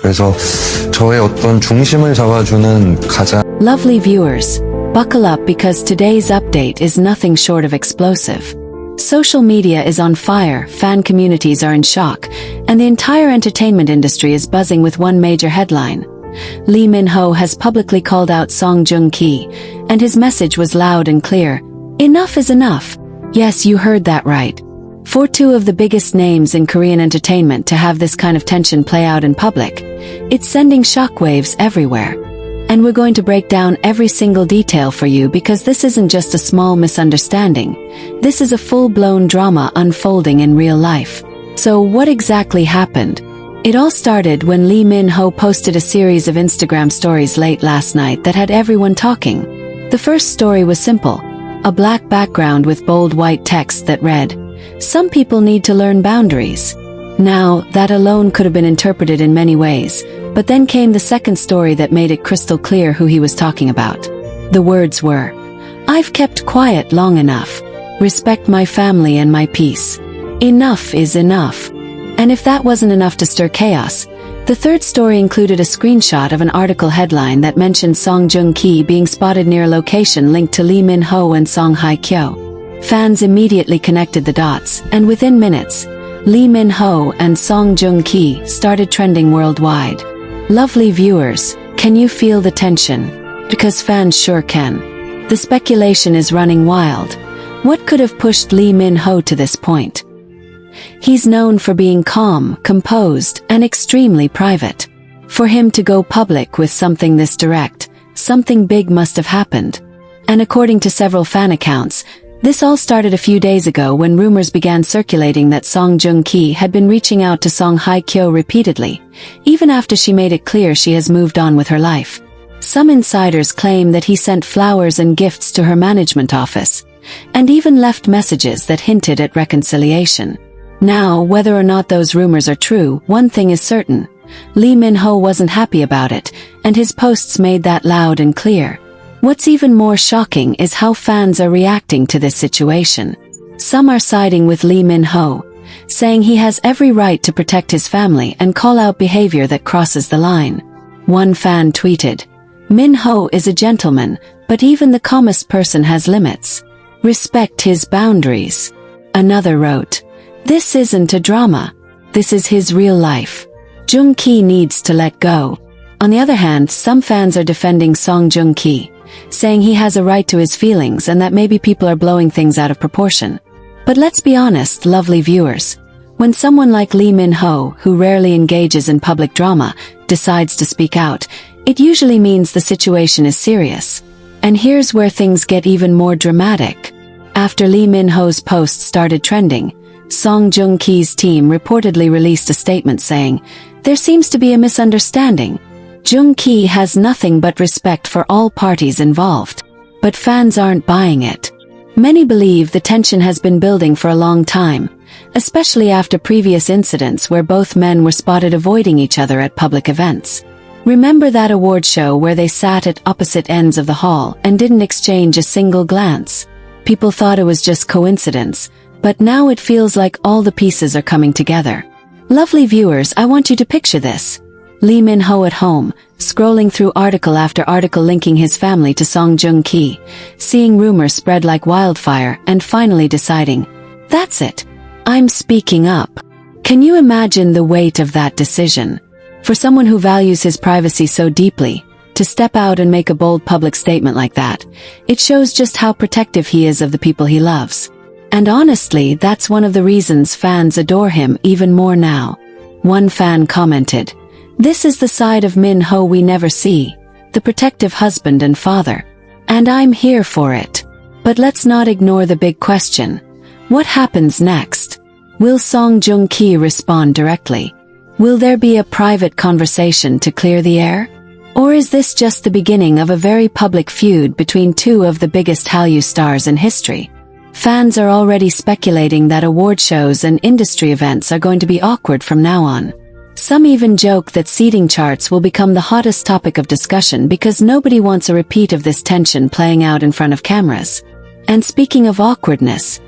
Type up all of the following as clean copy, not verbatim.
그래서 저의 어떤 중심을 잡아주는 가장 Lovely viewers, buckle up because today's update is nothing short of explosive. Social media is on fire, fan communities are in shock, and the entire entertainment industry is buzzing with one major headline. Lee Min-ho has publicly called out Song Joong-ki, and his message was loud and clear. Enough is enough. Yes, you heard that right. For two of the biggest names in Korean entertainment to have this kind of tension play out in public, it's sending shockwaves everywhere. And we're going to break down every single detail for you because this isn't just a small misunderstanding. This is a full-blown drama unfolding in real life. So what exactly happened? It all started when Lee Min-ho posted a series of Instagram stories late last night that had everyone talking. The first story was simple. A black background with bold white text that read, "Some people need to learn boundaries." Now, that alone could have been interpreted in many ways, but then came the second story that made it crystal clear who he was talking about. The words were, "I've kept quiet long enough. Respect my family and my peace. Enough is enough." And if that wasn't enough to stir chaos, the third story included a screenshot of an article headline that mentioned Song Joong-ki being spotted near a location linked to Lee Min-ho and Song Hye-kyo. Fans immediately connected the dots, and within minutes, Lee Min-ho and Song Joong-ki started trending worldwide. Lovely viewers, can you feel the tension? Because fans sure can. The speculation is running wild. What could have pushed Lee Min-ho to this point? He's known for being calm, composed, and extremely private. For him to go public with something this direct, something big must have happened. And according to several fan accounts, this all started a few days ago when rumors began circulating that Song Joong-ki had been reaching out to Song Hye-kyo repeatedly, even after she made it clear she has moved on with her life. Some insiders claim that he sent flowers and gifts to her management office, and even left messages that hinted at reconciliation. Now, whether or not those rumors are true, one thing is certain. Lee Min-ho wasn't happy about it, and his posts made that loud and clear. What's even more shocking is how fans are reacting to this situation. Some are siding with Lee Min-ho, saying he has every right to protect his family and call out behavior that crosses the line. One fan tweeted, "Min-ho is a gentleman, but even the calmest person has limits. Respect his boundaries." Another wrote, "This isn't a drama. This is his real life. Joong-ki needs to let go." On the other hand, some fans are defending Song Joong-ki, saying he has a right to his feelings and that maybe people are blowing things out of proportion. But let's be honest, lovely viewers. When someone like Lee Min-ho, who rarely engages in public drama, decides to speak out, it usually means the situation is serious. And here's where things get even more dramatic. After Lee Min-ho's post started trending, Song Joong-ki's team reportedly released a statement saying, "There seems to be a misunderstanding. Joong-ki has nothing but respect for all parties involved." But fans aren't buying it. Many believe the tension has been building for a long time, especially after previous incidents where both men were spotted avoiding each other at public events. Remember that award show where they sat at opposite ends of the hall and didn't exchange a single glance? People thought it was just coincidence, but now it feels like all the pieces are coming together. Lovely viewers, I want you to picture this. Lee Min-ho at home, scrolling through article after article linking his family to Song Joong-ki, seeing rumors spread like wildfire and finally deciding, "That's it. I'm speaking up." Can you imagine the weight of that decision? For someone who values his privacy so deeply, to step out and make a bold public statement like that, it shows just how protective he is of the people he loves. And honestly, that's one of the reasons fans adore him even more now. One fan commented, "This is the side of Min-ho we never see, the protective husband and father. And I'm here for it." But let's not ignore the big question. What happens next? Will Song Joong-ki respond directly? Will there be a private conversation to clear the air? Or is this just the beginning of a very public feud between two of the biggest Hallyu stars in history? Fans are already speculating that award shows and industry events are going to be awkward from now on. Some even joke that seating charts will become the hottest topic of discussion because nobody wants a repeat of this tension playing out in front of cameras. And speaking of awkwardness,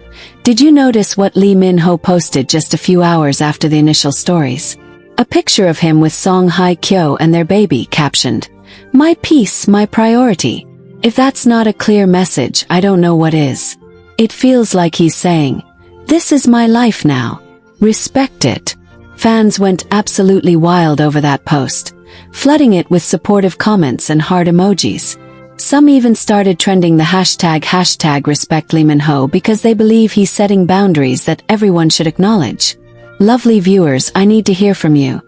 did you notice what Lee Min-ho posted just a few hours after the initial stories? A picture of him with Song Hye Kyo and their baby captioned, "My peace, my priority." If that's not a clear message, I don't know what is. It feels like he's saying, "This is my life now. Respect it." Fans went absolutely wild over that post, flooding it with supportive comments and heart emojis. Some even started trending the hashtag respect Lee Min-ho because they believe he's setting boundaries that everyone should acknowledge. Lovely viewers, I need to hear from you.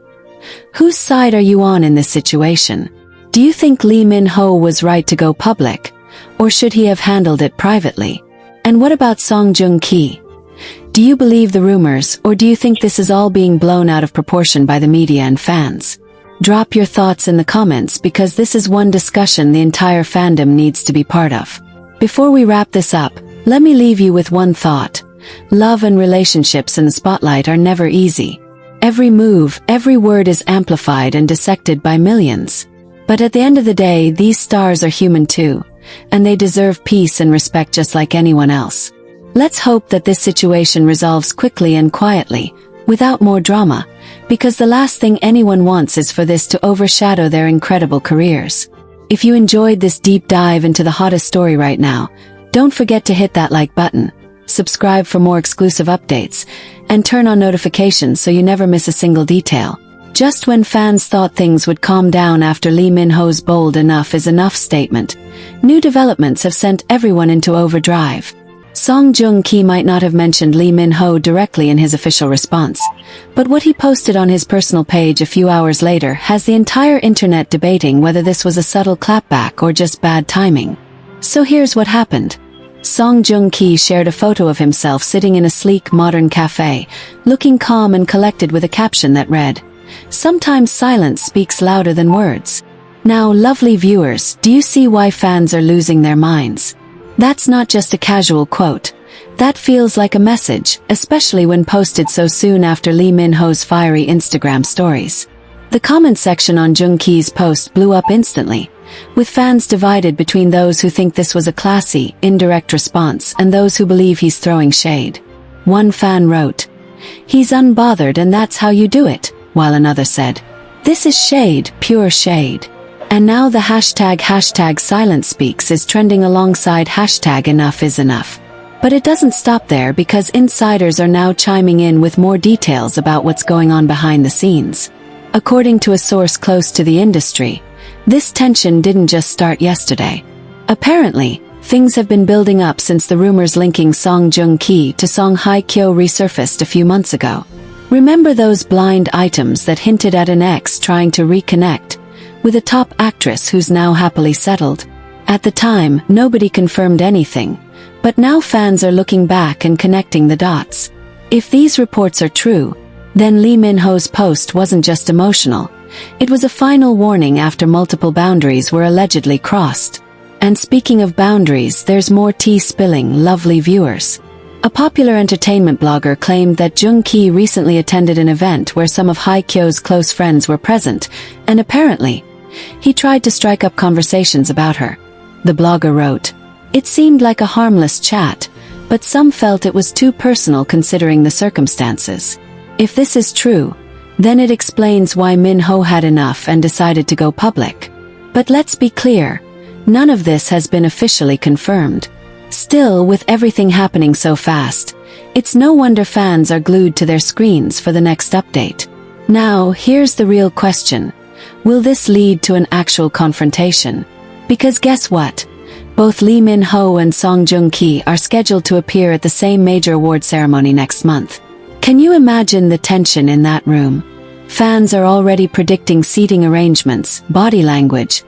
Whose side are you on in this situation? Do you think Lee Min-ho was right to go public, or should he have handled it privately? And what about Song Joong-ki? Do you believe the rumors, or do you think this is all being blown out of proportion by the media and fans? Drop your thoughts in the comments because this is one discussion the entire fandom needs to be part of. Before we wrap this up, let me leave you with one thought. Love and relationships in the spotlight are never easy. Every move, every word is amplified and dissected by millions. But at the end of the day, these stars are human too, and they deserve peace and respect just like anyone else. Let's hope that this situation resolves quickly and quietly, without more drama, because the last thing anyone wants is for this to overshadow their incredible careers. If you enjoyed this deep dive into the hottest story right now, don't forget to hit that like button, subscribe for more exclusive updates, and turn on notifications so you never miss a single detail. Just when fans thought things would calm down after Lee Min-ho's bold "enough is enough" statement, new developments have sent everyone into overdrive. Song Joong-ki might not have mentioned Lee Min-ho directly in his official response, but what he posted on his personal page a few hours later has the entire internet debating whether this was a subtle clapback or just bad timing. So here's what happened. Song Joong-ki shared a photo of himself sitting in a sleek modern cafe, looking calm and collected with a caption that read, "Sometimes silence speaks louder than words." Now, lovely viewers, do you see why fans are losing their minds? That's not just a casual quote. That feels like a message, especially when posted so soon after Lee Min-ho's fiery Instagram stories. The comment section on Joong-ki's post blew up instantly, with fans divided between those who think this was a classy, indirect response and those who believe he's throwing shade. One fan wrote, "He's unbothered and that's how you do it," while another said, "This is shade, pure shade." And now the hashtag silence speaks is trending alongside hashtag enough is enough. But it doesn't stop there because insiders are now chiming in with more details about what's going on behind the scenes. According to a source close to the industry, this tension didn't just start yesterday. Apparently, things have been building up since the rumors linking Song Joong-ki to Song Hye Kyo resurfaced a few months ago. Remember those blind items that hinted at an ex trying to reconnect with a top actress who's now happily settled? At the time, nobody confirmed anything, but now fans are looking back and connecting the dots. If these reports are true, then Lee Min-ho's post wasn't just emotional. It was a final warning after multiple boundaries were allegedly crossed. And speaking of boundaries, there's more tea spilling, lovely viewers. A popular entertainment blogger claimed that Joong-ki recently attended an event where some of Hye Kyo's close friends were present, and apparently, he tried to strike up conversations about her. The blogger wrote, "It seemed like a harmless chat, but some felt it was too personal considering the circumstances." If this is true, then it explains why Min-ho had enough and decided to go public. But let's be clear, none of this has been officially confirmed. Still, with everything happening so fast, it's no wonder fans are glued to their screens for the next update. Now, here's the real question. Will this lead to an actual confrontation? Because guess what? Both Lee Min-ho and Song Joong-ki are scheduled to appear at the same major award ceremony next month. Can you imagine the tension in that room? Fans are already predicting seating arrangements, body language,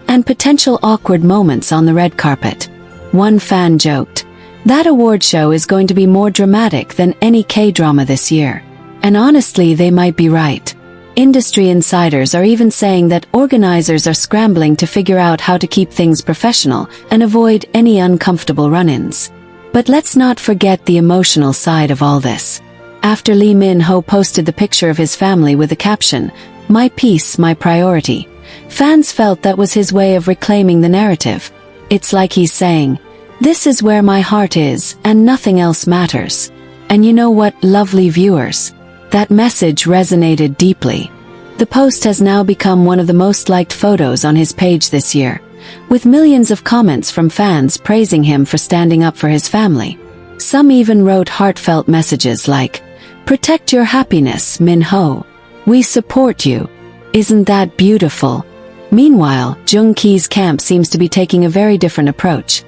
and potential awkward moments on the red carpet. One fan joked, "That award show is going to be more dramatic than any K-drama this year." And honestly, they might be right. Industry insiders are even saying that organizers are scrambling to figure out how to keep things professional and avoid any uncomfortable run-ins. But let's not forget the emotional side of all this. After Lee Min-ho posted the picture of his family with the caption, "My peace, my priority," fans felt that was his way of reclaiming the narrative. It's like he's saying, "This is where my heart is, and nothing else matters." And you know what, lovely viewers? That message resonated deeply. The post has now become one of the most liked photos on his page this year, with millions of comments from fans praising him for standing up for his family. Some even wrote heartfelt messages like, "Protect your happiness, Min-ho. We support you. Isn't that beautiful?" Meanwhile, Joong-ki's camp seems to be taking a very different approach.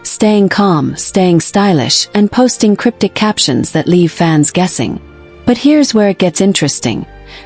Staying calm, staying stylish, and posting cryptic captions that leave fans guessing. But here's where it gets interesting.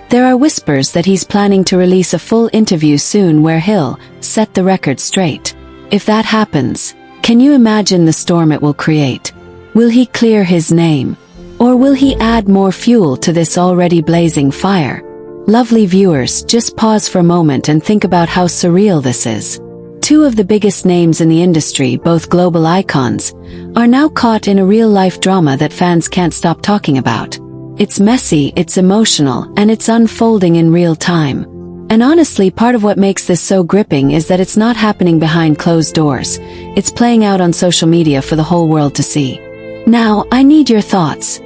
There are whispers that he's planning to release a full interview soon where he'll set the record straight. If that happens, can you imagine the storm it will create? Will he clear his name? Or will he add more fuel to this already blazing fire? Lovely viewers, just pause for a moment and think about how surreal this is. Two of the biggest names in the industry, both global icons, are now caught in a real-life drama that fans can't stop talking about. It's messy, it's emotional, and it's unfolding in real time. And honestly, part of what makes this so gripping is that it's not happening behind closed doors. It's playing out on social media for the whole world to see. Now, I need your thoughts.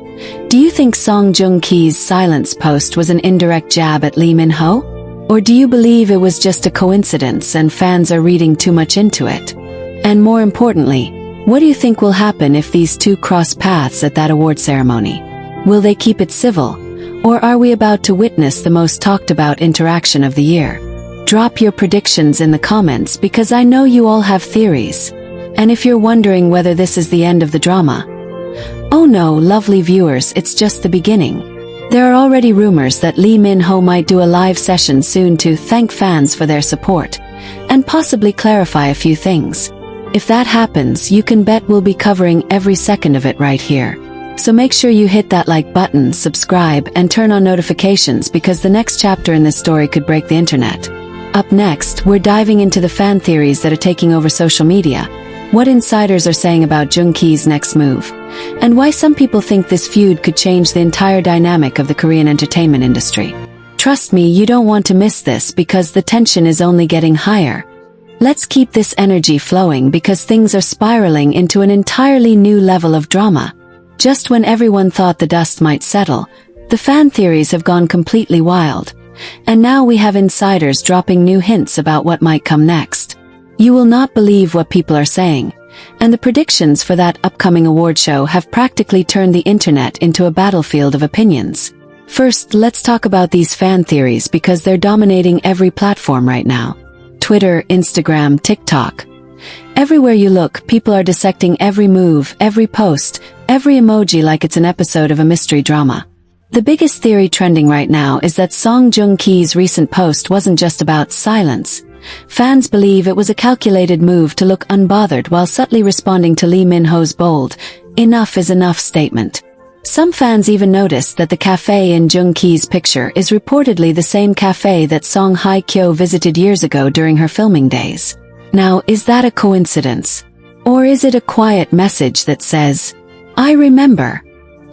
Do you think Song Joong-ki's silence post was an indirect jab at Lee Min-ho? Or do you believe it was just a coincidence and fans are reading too much into it? And more importantly, what do you think will happen if these two cross paths at that award ceremony? Will they keep it civil? Or are we about to witness the most talked about interaction of the year? Drop your predictions in the comments because I know you all have theories. And if you're wondering whether this is the end of the drama, oh no, lovely viewers, it's just the beginning. There are already rumors that Lee Min-ho might do a live session soon to thank fans for their support, and possibly clarify a few things. If that happens, you can bet we'll be covering every second of it right here. So make sure you hit that like button, subscribe, and turn on notifications because the next chapter in this story could break the internet. Up next, we're diving into the fan theories that are taking over social media, what insiders are saying about Joong-ki's next move, and why some people think this feud could change the entire dynamic of the Korean entertainment industry. Trust me, you don't want to miss this because the tension is only getting higher. Let's keep this energy flowing because things are spiraling into an entirely new level of drama. Just when everyone thought the dust might settle, the fan theories have gone completely wild. And now we have insiders dropping new hints about what might come next. You will not believe what people are saying, and the predictions for that upcoming award show have practically turned the internet into a battlefield of opinions. First, let's talk about these fan theories because they're dominating every platform right now. Twitter, Instagram, TikTok. Everywhere you look, people are dissecting every move, every post, every emoji like it's an episode of a mystery drama. The biggest theory trending right now is that Song Joong-ki's recent post wasn't just about silence. Fans believe it was a calculated move to look unbothered while subtly responding to Lee Min-ho's bold, "Enough is enough" statement. Some fans even noticed that the cafe in Joong-ki's picture is reportedly the same cafe that Song Hye-kyo visited years ago during her filming days. Now, is that a coincidence? Or is it a quiet message that says, "I remember"?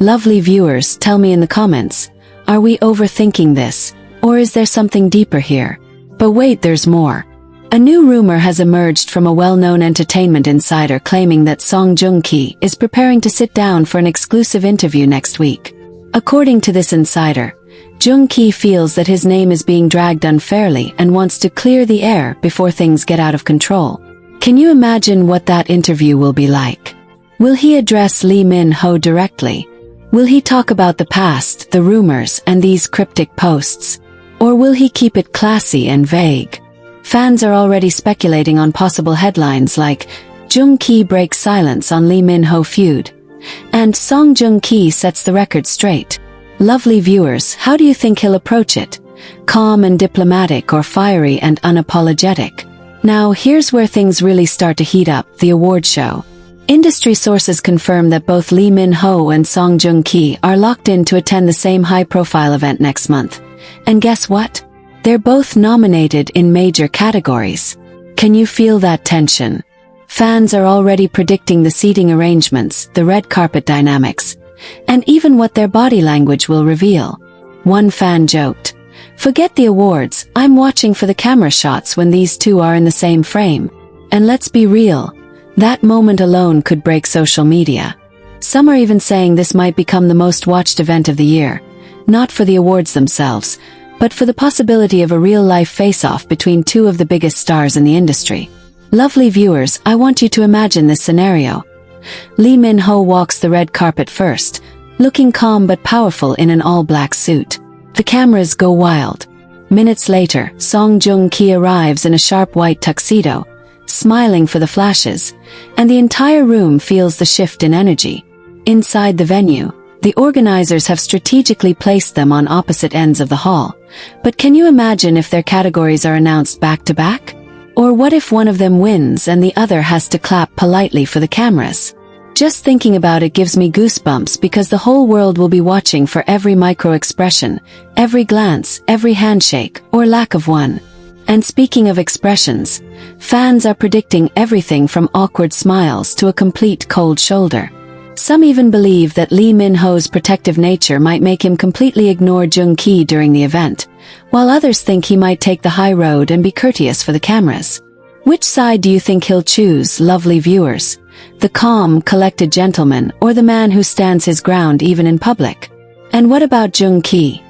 Lovely viewers, tell me in the comments, are we overthinking this, or is there something deeper here? But wait, there's more. A new rumor has emerged from a well-known entertainment insider claiming that Song Joong-ki is preparing to sit down for an exclusive interview next week. According to this insider, Joong-ki feels that his name is being dragged unfairly and wants to clear the air before things get out of control. Can you imagine what that interview will be like? Will he address Lee Min-ho directly? Will he talk about the past, the rumors, and these cryptic posts? Or will he keep it classy and vague? Fans are already speculating on possible headlines like, Joong-ki breaks silence on Lee Min-ho feud, and Song Joong-ki sets the record straight. Lovely viewers, how do you think he'll approach it? Calm and diplomatic or fiery and unapologetic? Now, here's where things really start to heat up, the award show. Industry sources confirm that both Lee Min-ho and Song Joong-ki are locked in to attend the same high-profile event next month. And guess what? They're both nominated in major categories. Can you feel that tension? Fans are already predicting the seating arrangements, the red carpet dynamics, and even what their body language will reveal. One fan joked, "Forget the awards, I'm watching for the camera shots when these two are in the same frame." And let's be real, that moment alone could break social media. Some are even saying this might become the most watched event of the year, not for the awards themselves, but for the possibility of a real-life face-off between two of the biggest stars in the industry. Lovely viewers, I want you to imagine this scenario. Lee Min-ho walks the red carpet first, looking calm but powerful in an all-black suit. The cameras go wild. Minutes later, Song Joong-ki arrives in a sharp white tuxedo, smiling for the flashes, and the entire room feels the shift in energy. Inside the venue, the organizers have strategically placed them on opposite ends of the hall. But can you imagine if their categories are announced back-to-back? Or what if one of them wins and the other has to clap politely for the cameras? Just thinking about it gives me goosebumps because the whole world will be watching for every micro-expression, every glance, every handshake, or lack of one. And speaking of expressions, fans are predicting everything from awkward smiles to a complete cold shoulder. Some even believe that Lee Min-ho's protective nature might make him completely ignore Joong-ki during the event, while others think he might take the high road and be courteous for the cameras. Which side do you think he'll choose, lovely viewers? The calm, collected gentleman, or the man who stands his ground even in public? And what about Joong-ki?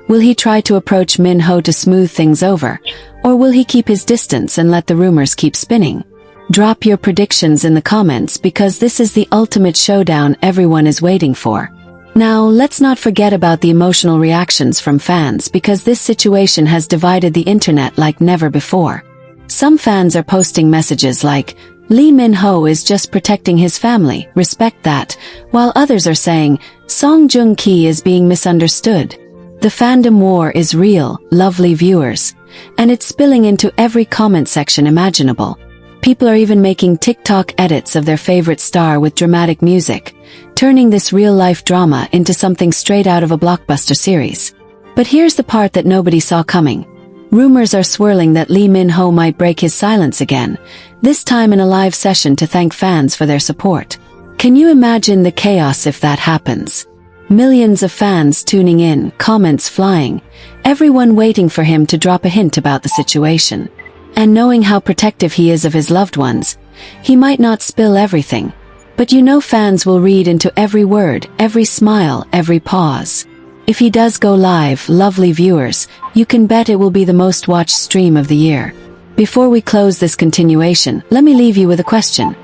Will he try to approach Min-ho to smooth things over, or will he keep his distance and let the rumors keep spinning? Drop your predictions in the comments because this is the ultimate showdown everyone is waiting for. Now, let's not forget about the emotional reactions from fans because this situation has divided the internet like never before. Some fans are posting messages like, Lee Min-ho is just protecting his family, respect that, while others are saying, Song Joong-ki is being misunderstood. The fandom war is real, lovely viewers, and it's spilling into every comment section imaginable. People are even making TikTok edits of their favorite star with dramatic music, turning this real-life drama into something straight out of a blockbuster series. But here's the part that nobody saw coming. Rumors are swirling that Lee Min-ho might break his silence again, this time in a live session to thank fans for their support. Can you imagine the chaos if that happens? Millions of fans tuning in, comments flying, everyone waiting for him to drop a hint about the situation. And knowing how protective he is of his loved ones, he might not spill everything. But you know fans will read into every word, every smile, every pause. If he does go live, lovely viewers, you can bet it will be the most watched stream of the year. Before we close this continuation, let me leave you with a question.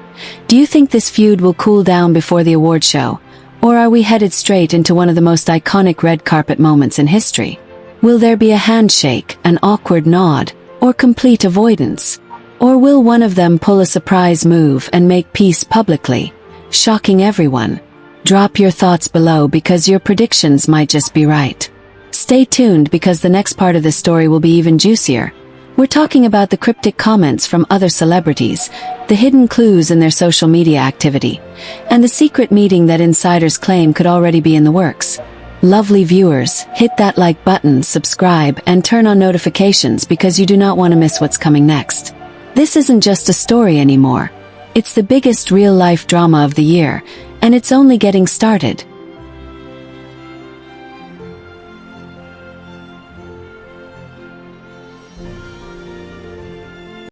Do you think this feud will cool down before the award show? Or are we headed straight into one of the most iconic red carpet moments in history? Will there be a handshake, an awkward nod, or complete avoidance? Or will one of them pull a surprise move and make peace publicly, shocking everyone? Drop your thoughts below because your predictions might just be right. Stay tuned because the next part of this story will be even juicier. We're talking about the cryptic comments from other celebrities, the hidden clues in their social media activity, and the secret meeting that insiders claim could already be in the works. Lovely viewers, hit that like button, subscribe, and turn on notifications because you do not want to miss what's coming next. This isn't just a story anymore. It's the biggest real-life drama of the year, and it's only getting started.